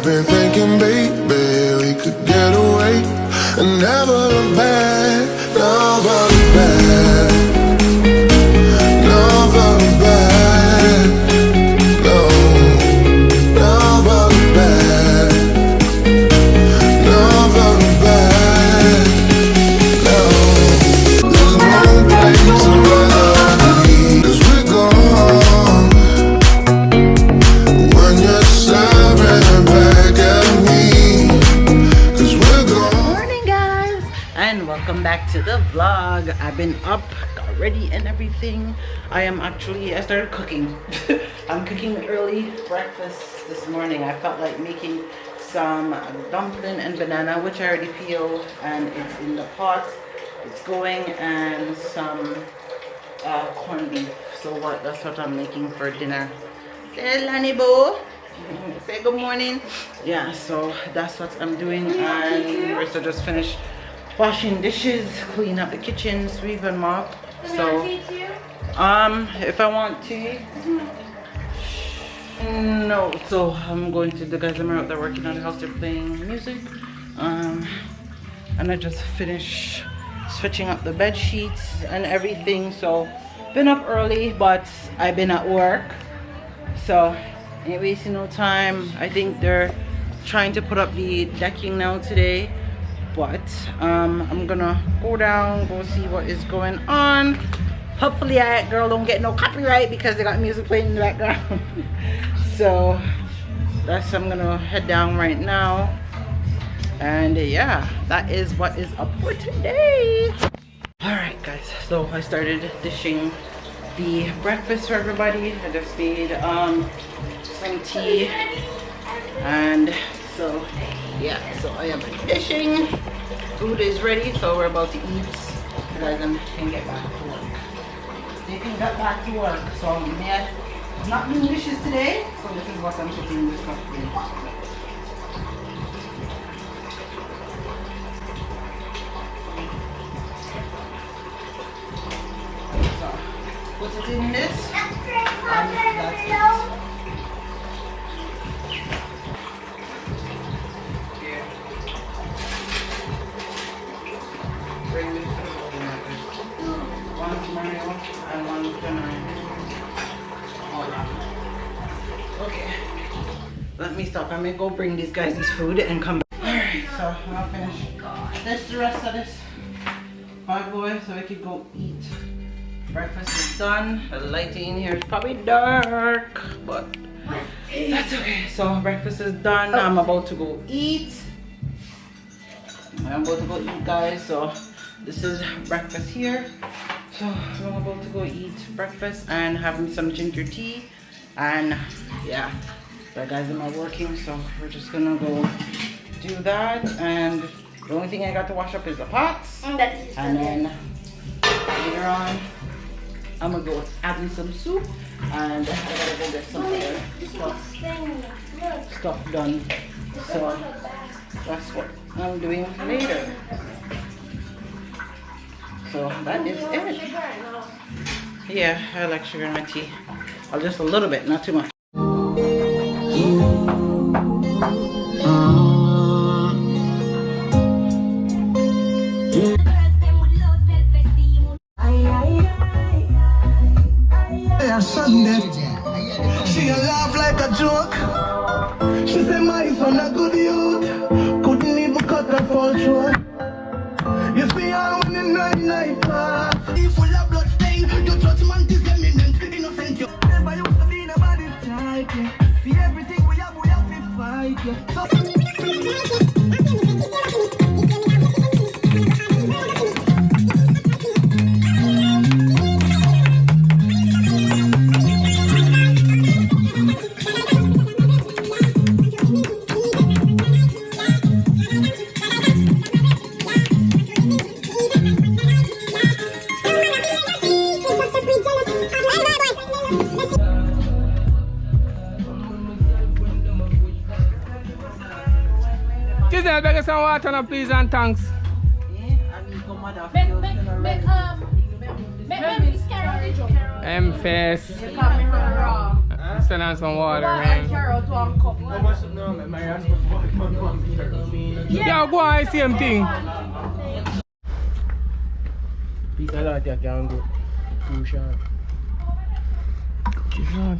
been thinking, baby, we could get away and never look back, never look back, never look back, no, never look back, never look back, no. There's no place I'd rather be, 'cause we're gone when you're staring back at me, 'cause we're gone. Morning guys, and welcome back to the vlog. I've been up, got ready and everything. I started cooking. I'm cooking early breakfast this morning. I felt like making some dumpling and banana, which I already peeled, and it's in the pot. It's going, and some corned beef. So that's what I'm making for dinner. Hey, Lani Bo. Say good morning. Yeah, so that's what I'm doing, and Marissa just finished washing dishes, clean up the kitchen, sweep and mop. So if I want tea, no. So I'm going to, the guys are out there working on the house, they're playing music, and I just finished switching up the bed sheets and everything. So been up early, but I've been at work, so ain't wasting no time. I think they're trying to put up the decking now today, but I'm gonna go down, go see what is going on. Hopefully that girl don't get no copyright because they got music playing in the background. So I'm gonna head down right now, and yeah, that is what is up for today. All right guys, so I started dishing the breakfast for everybody. I just made some tea, and so yeah, so I am dishing. Food is ready, so we're about to eat. You guys can get back to work. They can get back to work. So I'm not doing dishes today, so this is what I'm cooking this afternoon. So put it in this, and that's it. One to Mario and one to Nine. Okay, let me stop. I'm gonna go bring these guys this food and come back. Alright, so I'm gonna finish this, the rest of this bad boy, so I could go eat. Breakfast is done. The lighting in here is probably dark, but that's okay. So breakfast is done. I'm about to go eat. I'm about to go eat, guys. So this is breakfast here. So I'm about to go eat breakfast and have me some ginger tea, and yeah, the guys am working, so we're just gonna go do that. And the only thing I got to wash up is the pots, and then later on I'm gonna go add in some soup, and I gotta go get some other stuff done. So that's what I'm doing later. So that is it. Yeah, I like sugar in my tea. I'll just a little bit, not too much. She laugh like a joke. She said my son a good youth, couldn't even cut her fall short. You see her when the night pass, full of blood stain. Your judgment is eminent, innocent. You never used to be in a body type. See everything we have to fight. Giselle, beg some water now, please, and thanks. I'm face. Send on some water, man. Yeah, go on, same thing. Piece of that you can go too short. Too short.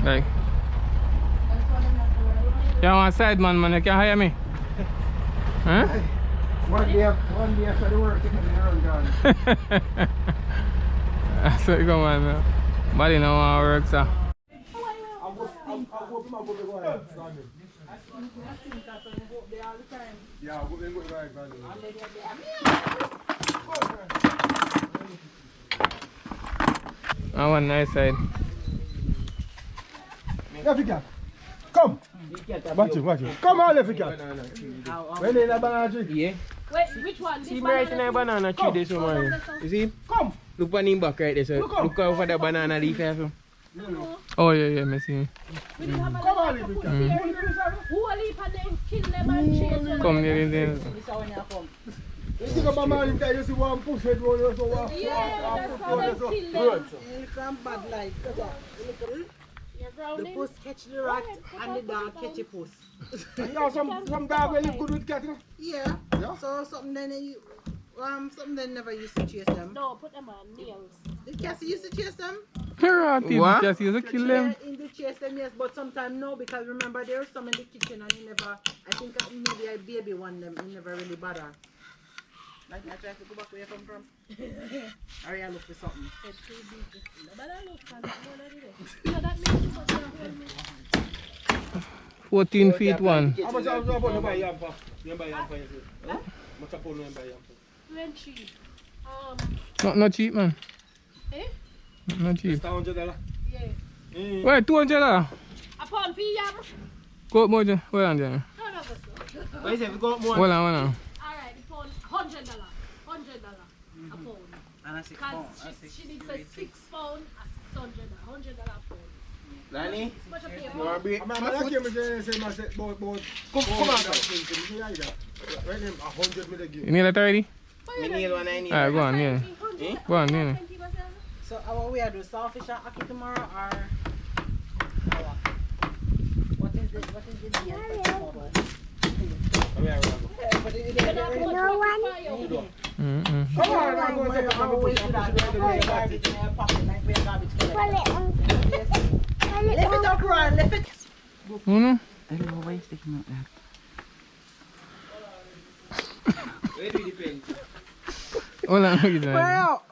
Like, you want a side man, you can hire me. Huh? One day after the work, you can run down. That's what you go, man. Body no want to work, so. I want nice side. Africa, come. Watch it. Come on, Africa. When in a banana tree? Yeah. Wait, which one? See me right in a banana tree this morning. You see? Come. Look on him back right there, sir. Look over the banana leaf here. Oh, yeah, I see. Come on, Africa. Who will leave and then kill them and chase them? Come near there. You see the banana leaf there, you see one push it, one so one. Yeah, that's how they kill them. From bad light. You're The grounding. puss catch the rat and the dog catch a puss. You know some dog will live good with cat, you know? Yeah. So something then never used to chase them. No, put them on nails. The Cassie used to chase them. What? Just use to kill them. Yeah, in the chase them, yes, but sometimes no, because remember there was some in the kitchen and he never, I think maybe a baby one them, he never really bother. Like I try to go back where you come from. Or you look for something. It's too big. But I look for that one anyway. You know that means too much to hold me. 14 feet one. How much you buy yam for? You buy yam for yourself? How much you buy yam for? 20. Not cheap, man. Eh? Not cheap. $100? Yeah. Wait, $200? A pound for yam? Go more, hold on, Jenny. No, no, no. What is it? We got more. Hold on. Alright, the pound, $100. $100 a pound. And I say, Because she needs a 6 pound, a $600. $100 a pound. Lani? Much a pay You want to be? I'm not going to say myself, but come on, right now, 100 me to give. You need a 30? Me need one, I need. Alright, go on, yeah. Go on, yeah. so our we are do saltfish and ackee tomorrow or what is the deal for tomorrow? No one. Come on, I'm going to say Always do that. Garbage in your pocket like we're garbage collector. Lift it up, Ron. Lift it. Uno? I don't know why you're sticking out there. Where do you depend? Hold on, look at that. Where out?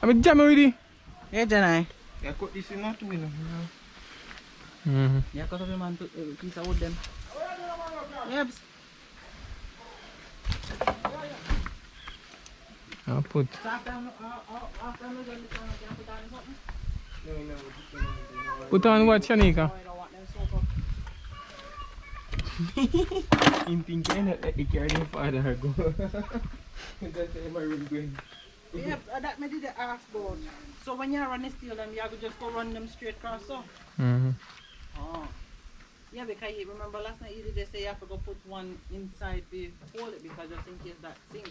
I'm jamming with you. Yeah, Janai. I cut this in not two, you know. Yeah, cut up your man to piece of wood them. Yep. I'll put. So after I'm done this one, I can put on something. Put on what, Shanika? Oh, I don't want them soak up. In thinking that let the carry the father go. That's my room going. Yeah, that me did the ask about. So when you run the steel them, you have to just go run them straight across so. Oh. Yeah, because you remember last night you did say you have to go put one inside to hold it because just in case that sinks.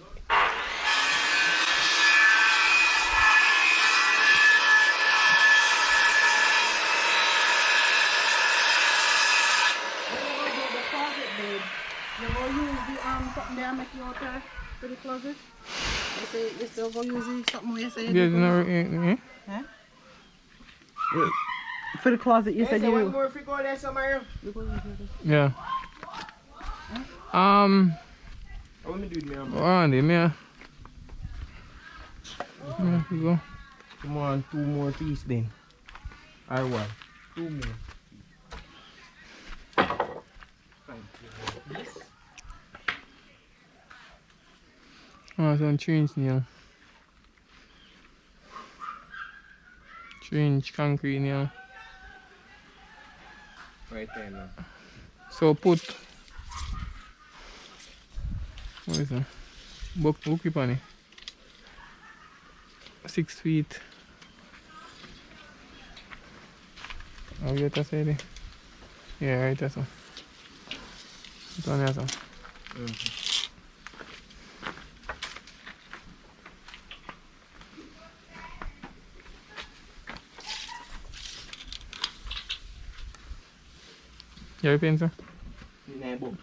You go use the something there make you out there for the closet. You say you still go use the something where you say There's no. Huh? For the closet you said you one will. more if you go there somewhere. Yeah. I want me do it, man. On there, man. Here we go. Come on, 2 more pieces then. Or one. 2 more. Oh, some trench now. Trench concrete now. Right there now. So put. What is that? Book it on it. 6 feet. How you to say it? Yeah, right there. So. Put on there, so. You have a pen, sir? No.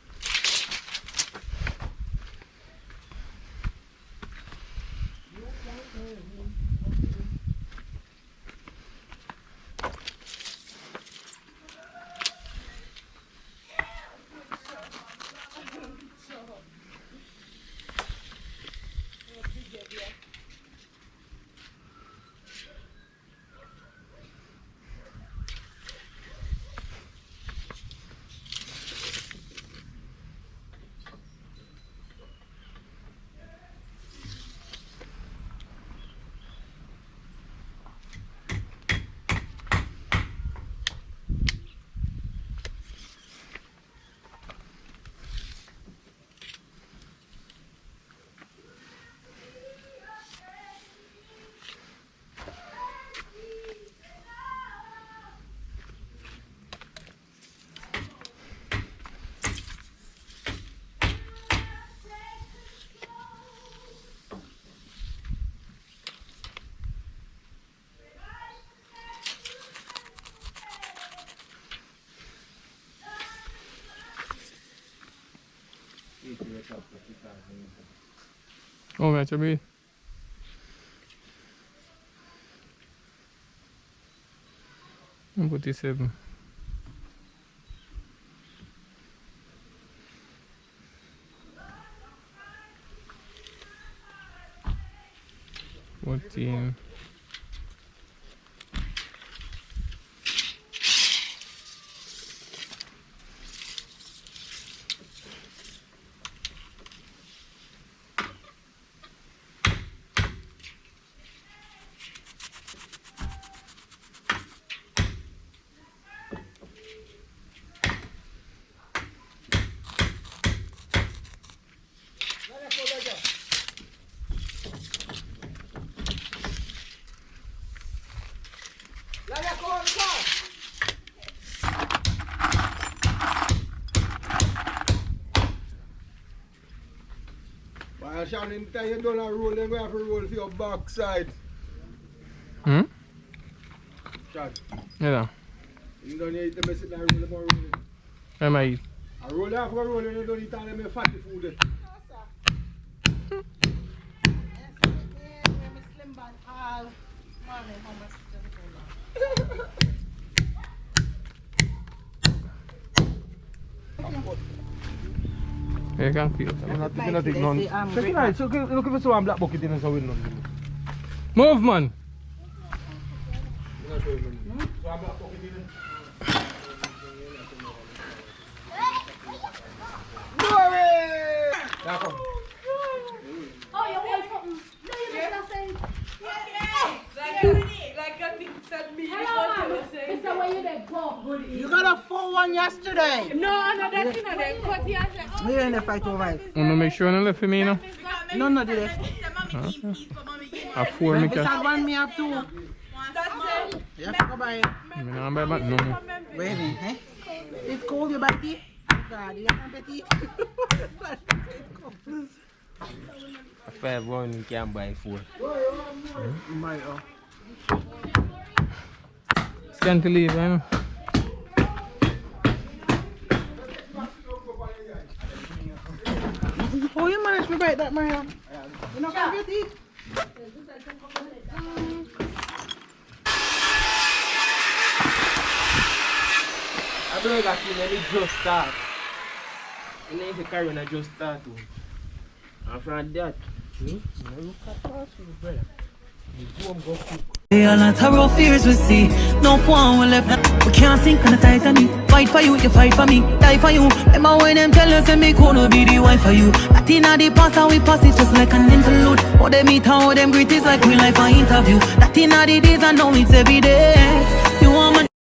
Oh, that's a bit. And put this 7. Fourteen. Shann, anytime you done a roll, then we have to roll for your backside. Hmm? Shann, Yeah. you don't eat the mess in the roll, you roll. Where am I eat? I roll after roll, and you don't eat all them fatty food. You can feel it. I'm not taking none. Check it out, so look if it's one black bucket in and so we'll not. Move, man! Oh, you want something? No, you just saying. Like I think said me. Hello, ma'am. Mr. Where you there? Go. You got a 4-1 yesterday. No, that's not them. Cut here. We in the fight over it. I'm gonna make sure you left for me now. No, did it. I 4 me This can. one me have 2. You have to go buy it. I'm not buy back no more. Wait a minute, eh? It's cold, you buy tea? God, you can't tea. 5-1, you can buy 4. My, Scan to leave, you know. Oh, you managed to buy that, Mario? You not going to get it? I believe that you just start. You need to carry on just start. And from that, look at us, brother. You go and go cook. A lot of rough fears we see. No one will left. We can't sink on the Titanic. Fight for you, you fight for me. Die for you. Remember when them tell us that me could be the wife for you. That in the past and we pass it just like an interlude. How they meet, how them greet is like real life an interview. That in the days and now it's every day.